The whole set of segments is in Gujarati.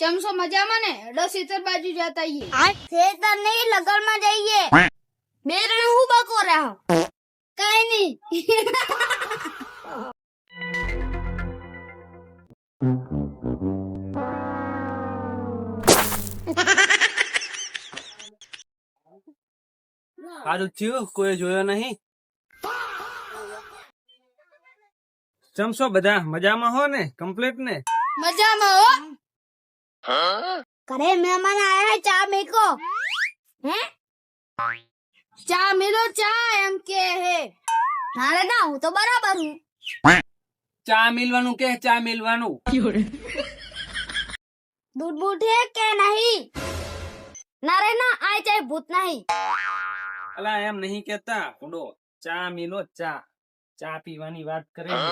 ચમસો મજામાં ને? હેડો સીતર બાજુ જતા આઈએ. ખેતર નહીં લગન માં જઈએ. બે જણા હું બકો રહ્યા કઈ નહીં. સારું થયું કોઈ જોયો નહીં. ચમસો બધા મજામાં હો ને? કમ્પ્લીટ ને? મજામાં હો. ઘરે મહેમાન આયા ચા મેકો. હે ચા મિલો ચા એમ કે હે. નારે ના હું તો બરાબર હું. ચા મિલવાનું કે ચા મિલવાનું? दूध बूट है के नहीं? नारे ना आए चाहे भूत नहीं. અલા એમ નહીં કેતા ઉડો. ચા મિલો ચા. ચા પીવાની વાત કરે છે.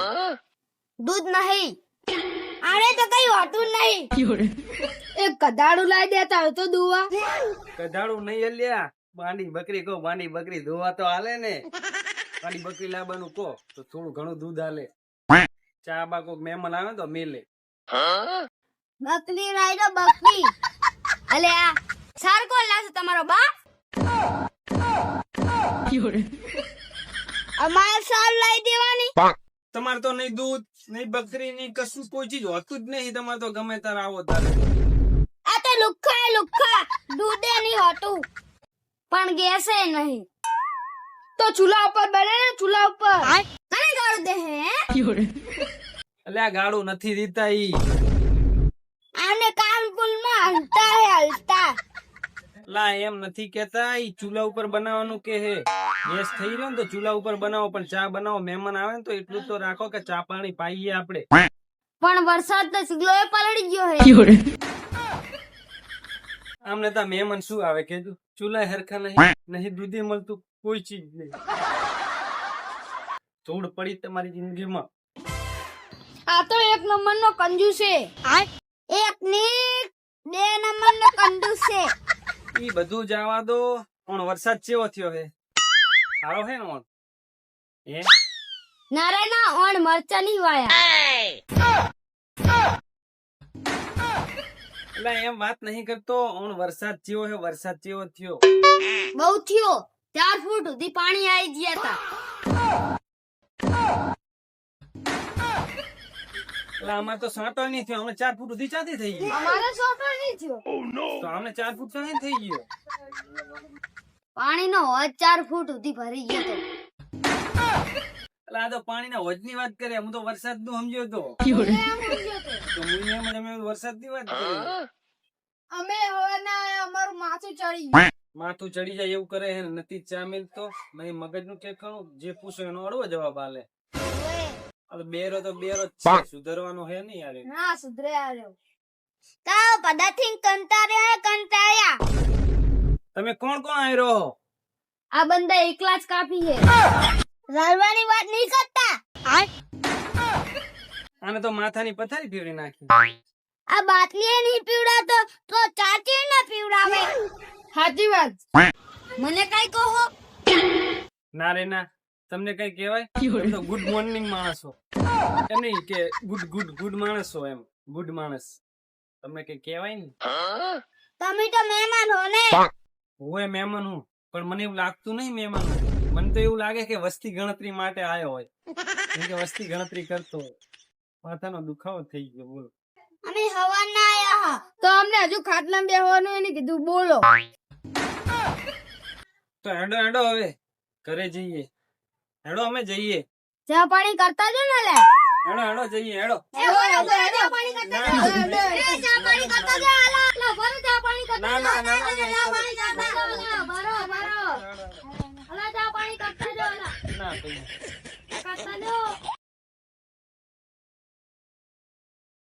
दूध नहीं. आने तो कहीं होटू नहीं. એક કદાડું લાવી દેતા હોય તો દુવા. કઢાળું નહીં અલ્યા. બાંડી બકરી કહો, બાંડી બકરી ધોવા તો હાલે ને. બાંડી બકરી લાવવાનું કહો તો થોડું ઘણું દૂધ હાલે. ચા બા કોક મહેમાન આવે તો મિલે. बकरी नहीं तो बकरी. अले आ सार को लासे તમારો બાપ. અમારે સાર લાવી દેવાની. તમારે તો નહીં દૂધ નહીં બકરી નહીં કશું કોઈ ચીજ હોતું જ નહીં. તમારે તો ગમે તાર આવો તારે. આ તો લુખ્ખા દૂધે નહીં હોતું પણ ગેસે નહીં. તો ચૂલા ઉપર બને ને, ચૂલા ઉપર. કને ગાળું દે હે? એટલે આ ગાળું નથી દીધા ઈ. આને કાનપુર માં હલતા હે હલતા. લા એમ નથી કેતા. ઈ ચૂલા ઉપર બનાવવાનું કે હે. ગેસ થઈ રહ્યો ને તો ચૂલા ઉપર બનાવો, પણ ચા બનાવો. મહેમાન આવે ને તો એટલું તો રાખો કે ચા પાણી પાઈએ આપણે. પણ વરસાદ તો સિગલો એ પલળી ગયો હે. આમને તો મહેમાન શું આવે કેજો? ચૂલા હરખા નહીં, નહીં દૂધે મળતું કોઈ ચીજ નહીં. ધૂળ પડી તમારી જિંદગીમાં. આ તો એક નંબર નો કંજૂસ છે. એક ની બે નંબર નો કંદૂસ છે. ઈ બધું જવા દો. પણ વરસાદ કેવો થયો હે? સારો હે ને ઓણ? હે નારે ના ઓણ મરચા નહીં વાયા. એટલે એમ વાત નહીં કરતો. ઓણ વરસાદ થયો હે. વરસાદ કેવો થયો? બહુ થયો. 4 ફૂટ સુધી પાણી આવી ગયા તા. એટલે અમારે તો સાંટો નહીં થયો. અમને 4 ફૂટ સુધી ચાંદી થઈ ગઈ. અમારે સોટો નહીં થયો. તો અમને 4 ફૂટ ચાંદી થઈ ગયો. પાણી નો હોજ 4 ફૂટ સુધી ભરી ગયો તો. એટલે આ તો પાણીના હોજની વાત કરે. હું તો વરસાદ નું સમજ્યો તો. તો હું એમ જ અમે વરસાદની વાત કરી. અમે હવે ના અમારું માથું ચડી ગયું. માથું ચડી જાય એવું કરે હે. નથી ચા મિલતો નહીં મગજનું ઠેકાણું. જે પૂછો એનો અડવો જવાબ આલે. આ તો બેરો જ છે. સુધરવાનો હે નહીં યાર. ના સુધરે આવ્યો. તો પદાથી કંટાળ્યા. તમે કોણ આવ્યો? આ બંદા એકલા જ કાફી છે. રડવાની વાત નહીં કરતા. આને તો માથાની પથારી ફેરવી નાખી. આ બાટલી નહીં પીવડાતો તો ચાચી ના પીવડાવે. સાચી વાત. મને કઈ કહો. ના રે ના. તમને કઈ કહેવાય? તમે તો ગુડ મોર્નિંગ માણસો. એમ નહીં કે ગુડ માણસો. એમ ગુડ માણસ. તમને કઈ કહેવાય નહીં. તમે તો મહેમાન હો ને. હું મહેમાન હું, પણ મને એવું લાગતું નહીં મહેમાન હું. મને તો એવું લાગે કે વસ્તી ગણતરી માટે આવ્યો હોય. કેમ કે વસ્તી ગણતરી કરતો હોય. માથાનો દુખાવો થઈ ગયો. બોલો. અમે હવા ના આયા. તો અમને હજુ ખાટલા બેહવાનું એને કીધું. બોલો. તો હેડો હવે ઘરે જઈએ. હેડો અમે જઈએ. ચા પાણી કરતા જો ને લે. હેડો જઈએ. હેડો. ચા પાણી કરતા જો. ચા પાણી કરતા જો. આલા ભરો ચા પાણી કરતા જો. ચા પાણી કરતા જો. ભરો. આલા ચા પાણી કરતા જો. ના કરતા જો.